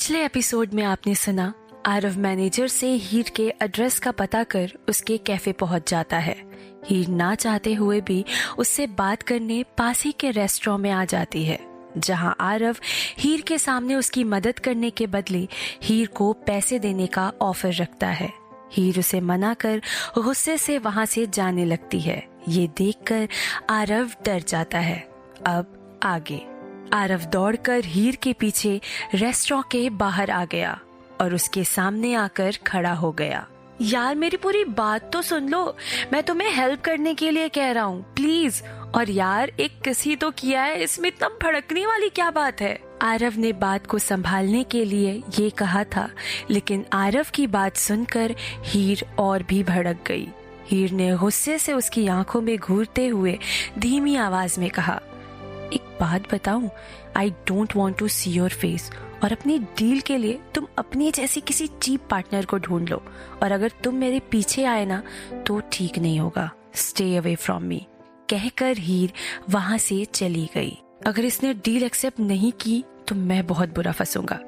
पिछले एपिसोड में आपने सुना आरव मैनेजर से हीर के एड्रेस का पता कर उसके कैफे पहुंच जाता है। हीर ना चाहते हुए भी उससे बात करने पास ही के रेस्टोरेंट में आ जाती है, जहां आरव हीर के सामने उसकी मदद करने के बदले हीर को पैसे देने का ऑफर रखता है। हीर उसे मना कर गुस्से से वहां से जाने लगती है। ये देखकर आरव डर जाता है। अब आगे आरव दौड़कर हीर के पीछे रेस्टोरेंट के बाहर आ गया और उसके सामने आकर खड़ा हो गया। यार मेरी पूरी बात तो सुन लो, मैं तुम्हें हेल्प करने के लिए कह रहा हूँ, प्लीज। और यार एक किस ही तो किया है, इसमें इतना भड़कने वाली क्या बात है। आरव ने बात को संभालने के लिए ये कहा था, लेकिन आरव की बात सुनकर हीर और भी भड़क गई। हीर ने गुस्से से उसकी आंखों में घूरते हुए धीमी आवाज में कहा, एक बात बताऊं, I don't want to see your face, और अपनी डील के लिए तुम अपनी जैसी किसी चीप पार्टनर को ढूंढ लो, और अगर तुम मेरे पीछे आए ना तो ठीक नहीं होगा। स्टे अवे फ्रॉम मी, कहकर हीर वहां से चली गई। अगर इसने डील एक्सेप्ट नहीं की तो मैं बहुत बुरा फंसूंगा,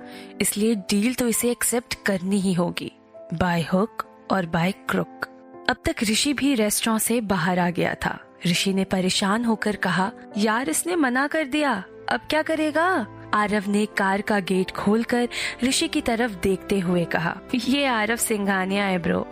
इसलिए डील तो इसे एक्सेप्ट करनी ही होगी, बाय हुक और बाय क्रुक। अब तक ऋषि भी रेस्टोरेंट से बाहर आ गया था। ऋषि ने परेशान होकर कहा, यार इसने मना कर दिया, अब क्या करेगा। आरव ने कार का गेट खोलकर ऋषि की तरफ देखते हुए कहा, ये आरव सिंघानिया है ब्रो,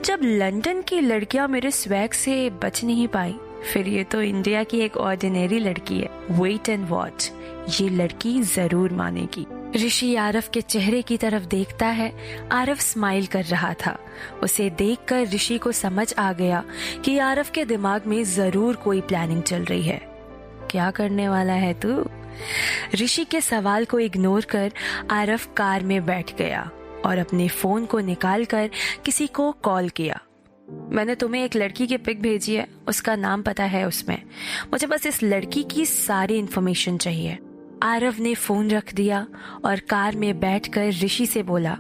जब लंदन की लड़कियां मेरे स्वैग से बच नहीं पाई, फिर ये तो इंडिया की एक ऑर्डिनरी लड़की है। वेट एंड वॉच, ये लड़की जरूर मानेगी। ऋषि आरव के चेहरे की तरफ देखता है। आरव स्माइल कर रहा था। उसे देखकर ऋषि को समझ आ गया कि आरव के दिमाग में जरूर कोई प्लानिंग चल रही है। क्या करने वाला है तू? ऋषि के सवाल को इग्नोर कर आरव कार में बैठ गया और अपने फोन को निकालकर किसी को कॉल किया। मैंने तुम्हें एक लड़की की पिक भेजी है, उसका नाम पता है उसमें, मुझे बस इस लड़की की सारी इन्फॉर्मेशन चाहिए। आरव ने फोन रख दिया और कार में बैठकर ऋषि से बोला,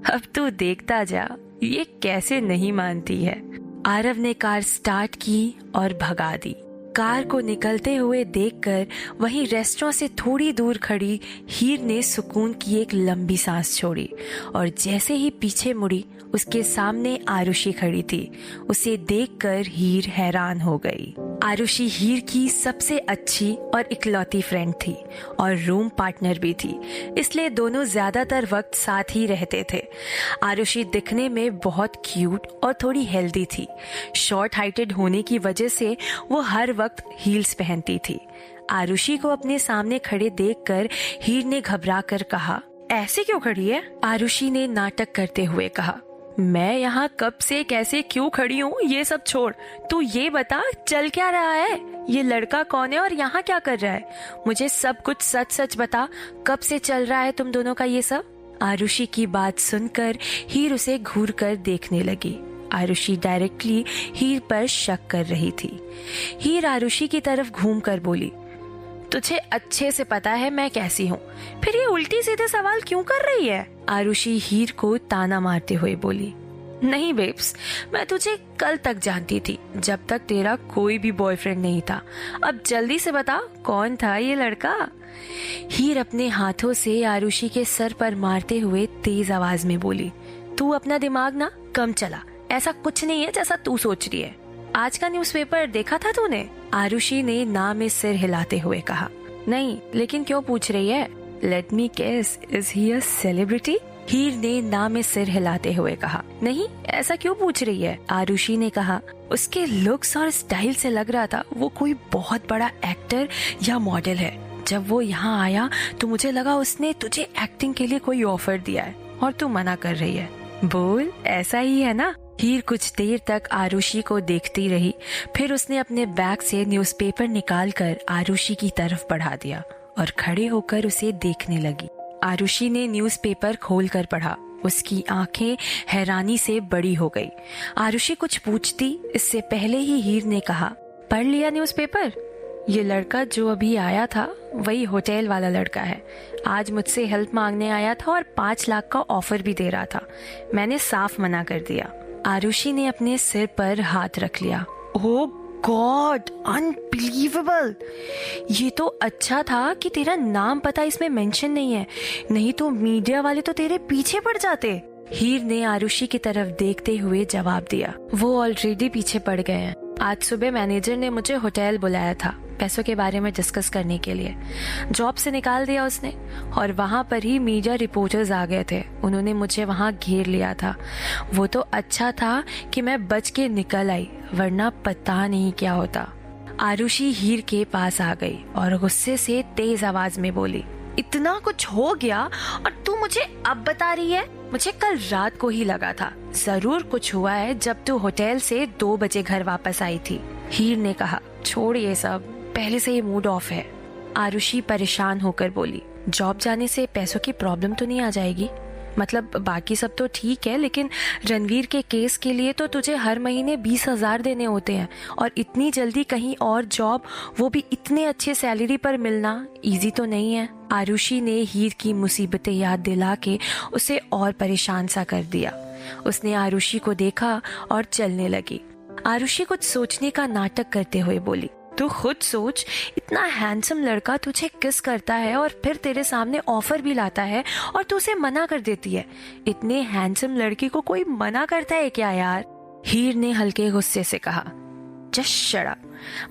अब तू देखता जा ये कैसे नहीं मानती है। आरव ने कार स्टार्ट की और भगा दी। कार को निकलते हुए देखकर वहीं रेस्टोरेंट से थोड़ी दूर खड़ी हीर ने सुकून की एक लंबी सांस छोड़ी और जैसे ही पीछे मुड़ी उसके सामने आरुषि खड़ी थी। उसे देखकर हीर हैरान हो गई। आरुषि हीर की सबसे अच्छी और इकलौती फ्रेंड थी और रूम पार्टनर भी थी, इसलिए दोनों ज्यादातर वक्त साथ ही रहते थे। आरुषि दिखने में बहुत क्यूट और थोड़ी हेल्दी थी। शॉर्ट हाइटेड होने की वजह से वो हर वक्त हील्स पहनती थी। आरुषि को अपने सामने खड़े देखकर हीर ने घबरा कर कहा, ऐसे क्यों खड़ी है? आरुषि ने नाटक करते हुए कहा, मैं यहाँ कब से कैसे क्यों खड़ी हूँ ये सब छोड़, तू ये बता चल क्या रहा है, ये लड़का कौन है और यहाँ क्या कर रहा है, मुझे सब कुछ सच सच बता, कब से चल रहा है तुम दोनों का ये सब। आरुषि की बात सुनकर हीर उसे घूर कर देखने लगी। आरुषि डायरेक्टली हीर पर शक कर रही थी। हीर आरुषि की तरफ घूम कर बोली, तुझे अच्छे से पता है मैं कैसी हूँ, फिर ये उल्टी सीधे सवाल क्यों कर रही है? आरुषि हीर को ताना मारते हुए बोली, नहीं बेब्स, मैं तुझे कल तक जानती थी जब तक तेरा कोई भी बॉयफ्रेंड नहीं था, अब जल्दी से बता कौन था ये लड़का। हीर अपने हाथों से आरुषि के सर पर मारते हुए तेज आवाज में बोली, तू अपना दिमाग ना कम चला, ऐसा कुछ नहीं है जैसा तू सोच रही है। आज का न्यूज़पेपर देखा था तूने? आरुषि ने ना में सिर हिलाते हुए कहा, नहीं, लेकिन क्यों पूछ रही है? Let me guess, is he a celebrity? Heer ने ना में सिर हिलाते हुए कहा, नहीं, ऐसा क्यों पूछ रही है? आरुषि ने कहा, उसके लुक्स और स्टाइल से लग रहा था वो कोई बहुत बड़ा एक्टर या मॉडल है। जब वो यहाँ आया तो मुझे लगा उसने तुझे एक्टिंग के लिए कोई ऑफर दिया है और तू मना कर रही है। बोल, ऐसा ही है ना? हीर कुछ देर तक आरुषि को देखती रही, फिर उसने अपने बैग से न्यूज़पेपर निकालकर आरुषि की तरफ बढ़ा दिया और खड़े होकर उसे देखने लगी। आरुषि ने न्यूज़पेपर खोलकर पढ़ा। उसकी आंखें हैरानी से बड़ी हो गई। आरुषि कुछ पूछती इससे पहले ही हीर ने कहा, पढ़ लिया न्यूज़पेपर? ये लड़का जो अभी आया था वही होटल वाला लड़का है। आज मुझसे हेल्प मांगने आया था और 5 लाख का ऑफर भी दे रहा था। मैंने साफ मना कर दिया। आरुषि ने अपने सिर पर हाथ रख लिया। ओह गॉड, अनबिलीवेबल। ये तो अच्छा था कि तेरा नाम पता इसमें मेंशन नहीं है, नहीं तो मीडिया वाले तो तेरे पीछे पड़ जाते। हीर ने आरुषि की तरफ देखते हुए जवाब दिया, वो ऑलरेडी पीछे पड़ गए हैं। आज सुबह मैनेजर ने मुझे होटल बुलाया था पैसों के बारे में डिस्कस करने के लिए। जॉब से निकाल दिया उसने, और वहां पर ही मीडिया रिपोर्टर्स आ गए थे। उन्होंने मुझे वहां घेर लिया था। वो तो अच्छा था कि मैं बच के निकल आई, वरना पता नहीं क्या होता। आरुषि हीर के पास आ गई और गुस्से से तेज आवाज में बोली, इतना कुछ हो गया और तू मुझे अब बता रही है? मुझे कल रात को ही लगा था जरूर कुछ हुआ है जब तू होटल से 2 बजे घर वापस आई थी। हीर ने कहा, छोड़ ये सब, पहले से ही मूड ऑफ है। आरुषि परेशान होकर बोली, जॉब जाने से पैसों की प्रॉब्लम तो नहीं आ जाएगी? मतलब बाकी सब तो ठीक है, लेकिन रणवीर के केस के लिए तो तुझे हर महीने 20,000 देने होते हैं, और इतनी जल्दी कहीं और जॉब, वो भी इतने अच्छे सैलरी पर मिलना इजी तो नहीं है। आरुषि ने हीर की मुसीबतें याद दिला के उसे और परेशान सा कर दिया। उसने आरुषि को देखा और चलने लगी। आरुषि कुछ सोचने का नाटक करते हुए बोली, तू खुद सोच, इतना हैंडसम लड़का तुझे किस करता है और फिर तेरे सामने ऑफर भी लाता है और तू उसे मना कर देती है। इतने हैंडसम लड़के को कोई मना करता है क्या यार? हीर ने हल्के गुस्से से कहा, जस्ट शट अप,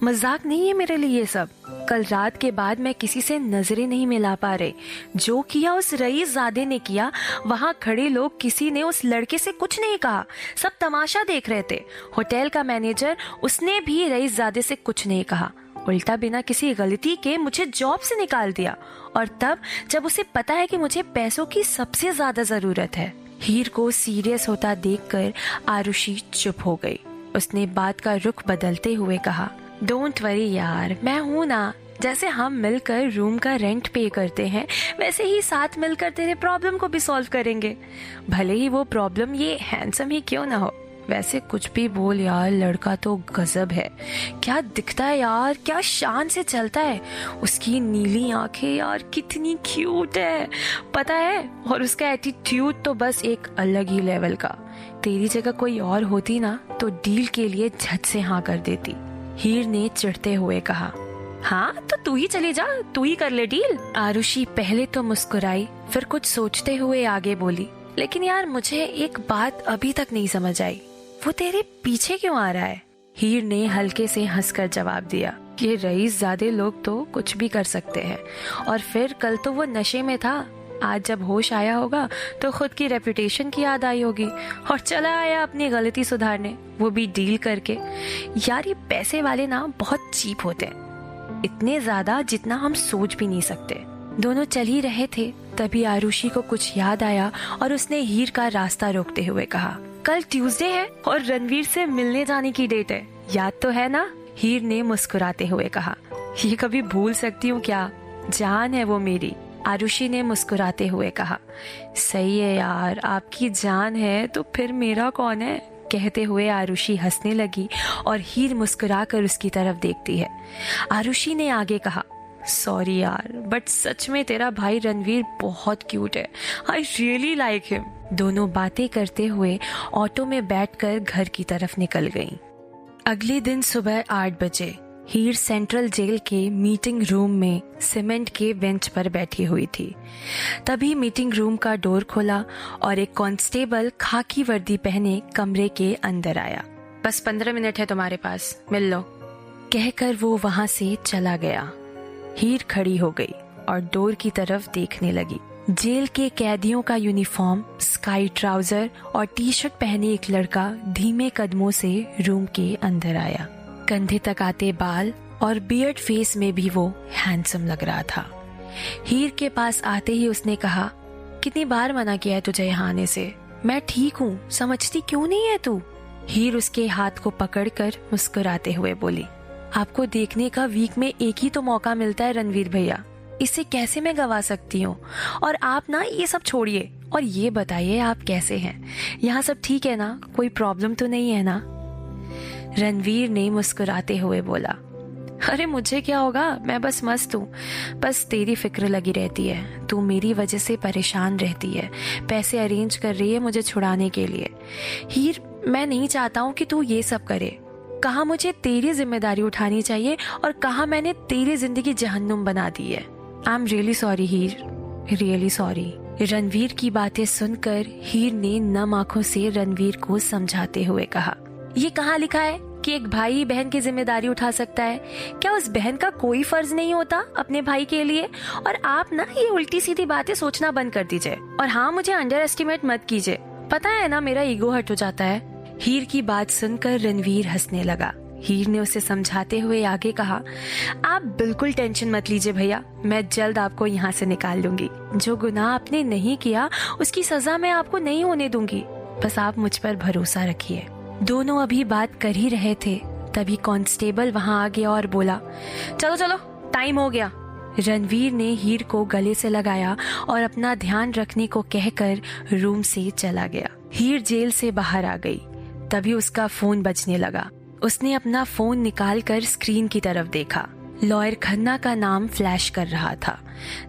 मजाक नहीं है मेरे लिए ये सब। कल रात के बाद मैं किसी से नजरें नहीं मिला पा रही। जो किया उस रईसजादे ने किया। वहां खड़े लोग किसी ने उस लड़के से कुछ नहीं कहा, सब तमाशा देख रहे थे। होटल का मैनेजर, उसने भी रईसजादे से कुछ नहीं कहा, उल्टा बिना किसी गलती के मुझे जॉब से निकाल दिया, और तब जब उसे पता है कि मुझे पैसों की सबसे ज्यादा जरूरत है। हीर को सीरियस होता देखकर आरुषि चुप हो गई। उसने बात का रुख बदलते हुए कहा, डोंट वरी यार, मैं हूं ना। जैसे हम मिलकर रूम का रेंट पे करते हैं, वैसे ही साथ मिलकर तेरे प्रॉब्लम को भी सॉल्व करेंगे, भले ही वो प्रॉब्लम ये हैंडसम ही क्यों ना हो। वैसे कुछ भी बोल यार, लड़का तो गजब है। क्या दिखता है यार, क्या शान से चलता है। उसकी नीली आंखें यार कितनी क्यूट है, पता है। और उसका एटीट्यूड तो बस एक अलग ही लेवल का। तेरी जगह कोई और होती ना तो डील के लिए झट से हाँ कर देती। हीर ने चिढ़ते हुए कहा, हाँ तो तू ही चली जा, तू ही कर ले डील। आरुषि पहले तो मुस्कुराई, फिर कुछ सोचते हुए आगे बोली, लेकिन यार मुझे एक बात अभी तक नहीं समझ आई, वो तेरे पीछे क्यों आ रहा है? हीर ने हल्के से हंसकर जवाब दिया, ये रईसजादे लोग तो कुछ भी कर सकते हैं। और फिर कल तो वो नशे में था, आज जब होश आया होगा तो खुद की रेपुटेशन की याद आई होगी और चला आया अपनी गलती सुधारने, वो भी डील करके। यार ये पैसे वाले ना बहुत चीप होते हैं, इतने ज्यादा जितना हम सोच भी नहीं सकते। दोनों चल ही रहे थे, तभी आरुषि को कुछ याद आया और उसने हीर का रास्ता रोकते हुए कहा, कल ट्यूसडे है और रणवीर से मिलने जाने की डेट है, याद तो है ना? हीर ने मुस्कुराते हुए कहा, ये कभी भूल सकती हूँ क्या, जान है वो मेरी। आरुषि ने मुस्कुराते हुए कहा, सही है यार, आपकी जान है तो फिर मेरा कौन है? कहते हुए आरुषि हंसने लगी और हीर मुस्कुराकर उसकी तरफ देखती है। आरुषि ने आगे कहा, सॉरी यार, बट सच में तेरा भाई रणवीर बहुत क्यूट है, आई रियली लाइक हिम। दोनों बातें करते हुए ऑटो में बैठकर घर की तरफ निकल गईं। अगले दिन सुबह 8 बजे हीर सेंट्रल जेल के मीटिंग रूम में सीमेंट के बेंच पर बैठी हुई थी। तभी मीटिंग रूम का डोर खोला और एक कांस्टेबल खाकी वर्दी पहने कमरे के अंदर आया। बस 15 मिनट है तुम्हारे पास, मिल लो, कहकर वो वहां से चला गया। हीर खड़ी हो गई और डोर की तरफ देखने लगी। जेल के कैदियों का यूनिफॉर्म, स्काई ट्राउजर और टी शर्ट पहने एक लड़का धीमे कदमों से रूम के अंदर आया। कंधे तक आते बाल और बियर्ड फेस में भी वो हैंडसम लग रहा था। हीर के पास आते ही उसने कहा, कितनी बार मना किया है तुझे यहाँ आने से? मैं ठीक हूँ, समझती क्यों नहीं है तू? हीर उसके हाथ को पकड़कर मुस्कुराते हुए बोली, आपको देखने का वीक में एक ही तो मौका मिलता है रणवीर भैया, इसे कैसे मैं गवा सकती हूँ? और आप ना ये सब छोड़िए और ये बताइए आप कैसे हैं? यहाँ सब ठीक है ना? कोई प्रॉब्लम तो नहीं है ना? रणवीर ने मुस्कुराते हुए बोला, अरे मुझे क्या होगा, मैं बस मस्त हूँ। बस तेरी फिक्र लगी रहती है, तू मेरी वजह से परेशान रहती है, पैसे अरेंज कर रही है मुझे छुड़ाने के लिए। हीर, मैं नहीं चाहता हूँ कि तू ये सब करे, कहाँ मुझे तेरी जिम्मेदारी उठानी चाहिए और कहाँ मैंने तेरी जिंदगी जहन्नुम बना दी है। I am really sorry Heer, really sorry. Ranveer की बातें सुनकर हीर ने नम आंखों से रणवीर को समझाते हुए कहा, ये कहाँ लिखा है कि एक भाई बहन की जिम्मेदारी उठा सकता है? क्या उस बहन का कोई फर्ज नहीं होता अपने भाई के लिए? और आप ना ये उल्टी सीधी बातें सोचना बंद कर दीजिए। और हाँ, मुझे अंडर एस्टिमेट मत कीजिए, पता है ना मेरा ईगो हर्ट हो जाता है। हीर की बात सुनकर रणवीर हंसने लगा। हीर ने उसे समझाते हुए आगे कहा, आप बिल्कुल टेंशन मत लीजिए भैया, मैं जल्द आपको यहाँ से निकाल लूंगी। जो गुनाह आपने नहीं किया उसकी सजा मैं आपको नहीं होने दूंगी, बस आप मुझ पर भरोसा रखिए। दोनों अभी बात कर ही रहे थे, तभी कांस्टेबल वहां आ गया और बोला, चलो चलो टाइम हो गया। रणवीर ने हीर को गले से लगाया और अपना ध्यान रखने को कहकर रूम से चला गया। हीर जेल से बाहर आ गई, तभी उसका फोन बजने लगा। उसने अपना फोन निकालकर स्क्रीन की तरफ देखा। लॉयर खन्ना का नाम फ्लैश कर रहा था।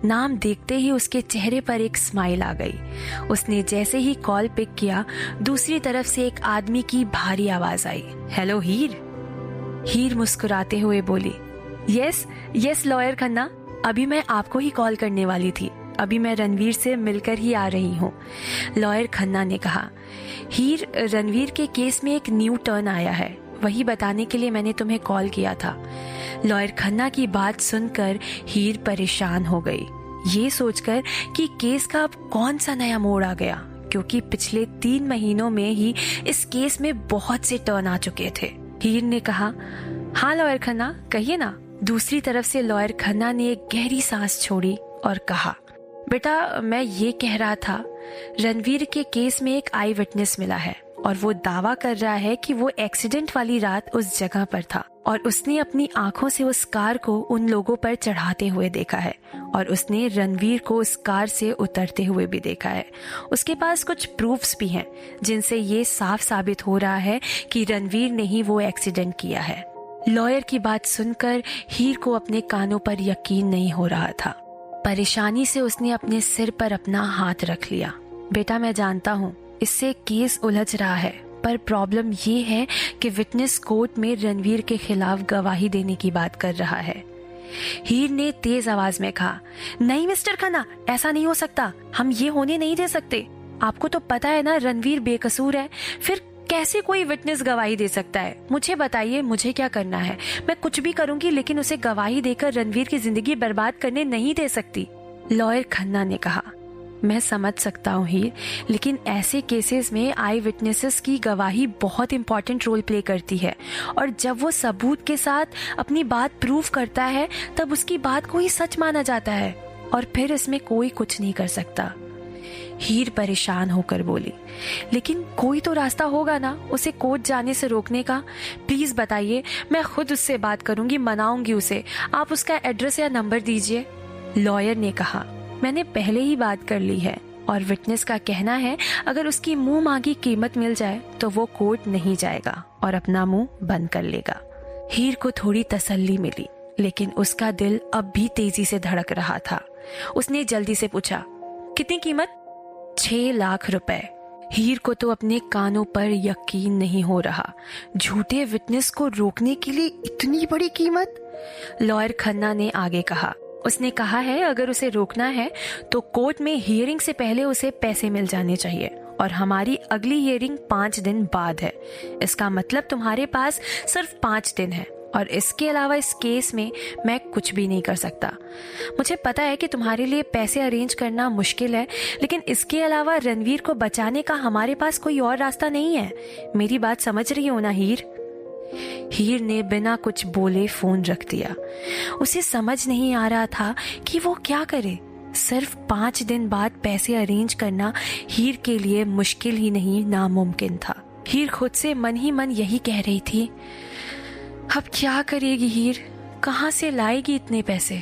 नाम देखते ही उसके चेहरे पर एक स्माइल आ गई। उसने जैसे ही कॉल पिक किया, दूसरी तरफ से एक आदमी की भारी आवाज आई, हेलो हीर। हीर मुस्कुराते हुए बोली, यस लॉयर खन्ना, अभी मैं आपको ही कॉल करने वाली थी, अभी मैं रणवीर से मिलकर ही आ रही हूँ। लॉयर खन्ना ने कहा, हीर, रणवीर के केस में एक न्यू टर्न आया है, वही बताने के लिए मैंने तुम्हें कॉल किया था। लॉयर खन्ना की बात सुनकर हीर परेशान हो गई, ये सोचकर कि केस का अब कौन सा नया मोड़ आ गया, क्योंकि पिछले 3 महीनों में ही इस केस में बहुत से टर्न आ चुके थे। हीर ने कहा, हाँ लॉयर खन्ना, कहिए ना। दूसरी तरफ से लॉयर खन्ना ने एक गहरी सांस छोड़ी और कहा, बेटा मैं ये कह रहा था, रणवीर के केस में एक आई विटनेस मिला है और वो दावा कर रहा है कि वो एक्सीडेंट वाली रात उस जगह पर था और उसने अपनी आंखों से उस कार को उन लोगों पर चढ़ाते हुए देखा है और उसने रणवीर को उस कार से उतरते हुए भी देखा है। उसके पास कुछ प्रूफ्स भी हैं जिनसे ये साफ साबित हो रहा है कि रणवीर ने ही वो एक्सीडेंट किया है। लॉयर की बात सुनकर हीर को अपने कानों पर यकीन नहीं हो रहा था। परेशानी से उसने अपने सिर पर अपना हाथ रख लिया। बेटा मैं जानता हूँ इससे केस उलझ रहा है, पर प्रॉब्लम ये है कि विटनेस कोर्ट में रणवीर के खिलाफ गवाही देने की बात कर रहा है। हीर ने तेज आवाज में कहा, नहीं मिस्टर खन्ना, ऐसा नहीं हो सकता, हम ये होने नहीं दे सकते। आपको तो पता है ना रणवीर बेकसूर है, फिर कैसे कोई विटनेस गवाही दे सकता है? मुझे बताइए, मुझे क्या करना है? मैं कुछ भी करूंगी, लेकिन उसे गवाही देकर रणवीर की जिंदगी बर्बाद करने नहीं दे सकती। लॉयर खन्ना ने कहा, मैं समझ सकता हूँ हीर, लेकिन ऐसे केसेस में आई विटनेसेस की गवाही बहुत इंपॉर्टेंट रोल प्ले करती है और जब वो सबूत के साथ अपनी बात प्रूव करता है तब उसकी बात को ही सच माना जाता है और फिर इसमें कोई कुछ नहीं कर सकता। हीर परेशान होकर बोली, लेकिन कोई तो रास्ता होगा ना उसे कोर्ट जाने से रोकने का? प्लीज बताइए, मैं खुद उससे बात करूंगी, मनाऊंगी उसे। आप उसका एड्रेस या नंबर दीजिए। लॉयर ने कहा, मैंने पहले ही बात कर ली है और विटनेस का कहना है अगर उसकी मुंह मांगी कीमत मिल जाए तो वो कोर्ट नहीं जाएगा और अपना मुंह बंद कर लेगा। हीर को थोड़ी तसल्ली मिली, लेकिन उसका दिल अब भी तेजी से धड़क रहा था। उसने जल्दी से पूछा, कितनी कीमत? 6 लाख रुपए। हीर को तो अपने कानों पर यकीन नहीं हो रहा। झूठे विटनेस को रोकने के लिए इतनी बड़ी कीमत? लॉयर खन्ना ने आगे कहा, उसने कहा है अगर उसे रोकना है तो कोर्ट में हियरिंग से पहले उसे पैसे मिल जाने चाहिए और हमारी अगली हियरिंग 5 दिन बाद है। इसका मतलब तुम्हारे पास सिर्फ 5 दिन है और इसके अलावा इस केस में मैं कुछ भी नहीं कर सकता। मुझे पता है कि तुम्हारे लिए पैसे अरेंज करना मुश्किल है, लेकिन इसके अलावा रणवीर को बचाने का हमारे पास कोई और रास्ता नहीं है। मेरी बात समझ रही हो ना हीर? हीर ने बिना कुछ बोले फोन रख दिया। उसे समझ नहीं आ रहा था कि वो क्या करे। सिर्फ 5 दिन बाद पैसे अरेंज करना हीर के लिए मुश्किल ही नहीं, नामुमकिन था। हीर खुद से मन ही मन यही कह रही थी, अब क्या करेगी हीर, कहाँ से लाएगी इतने पैसे?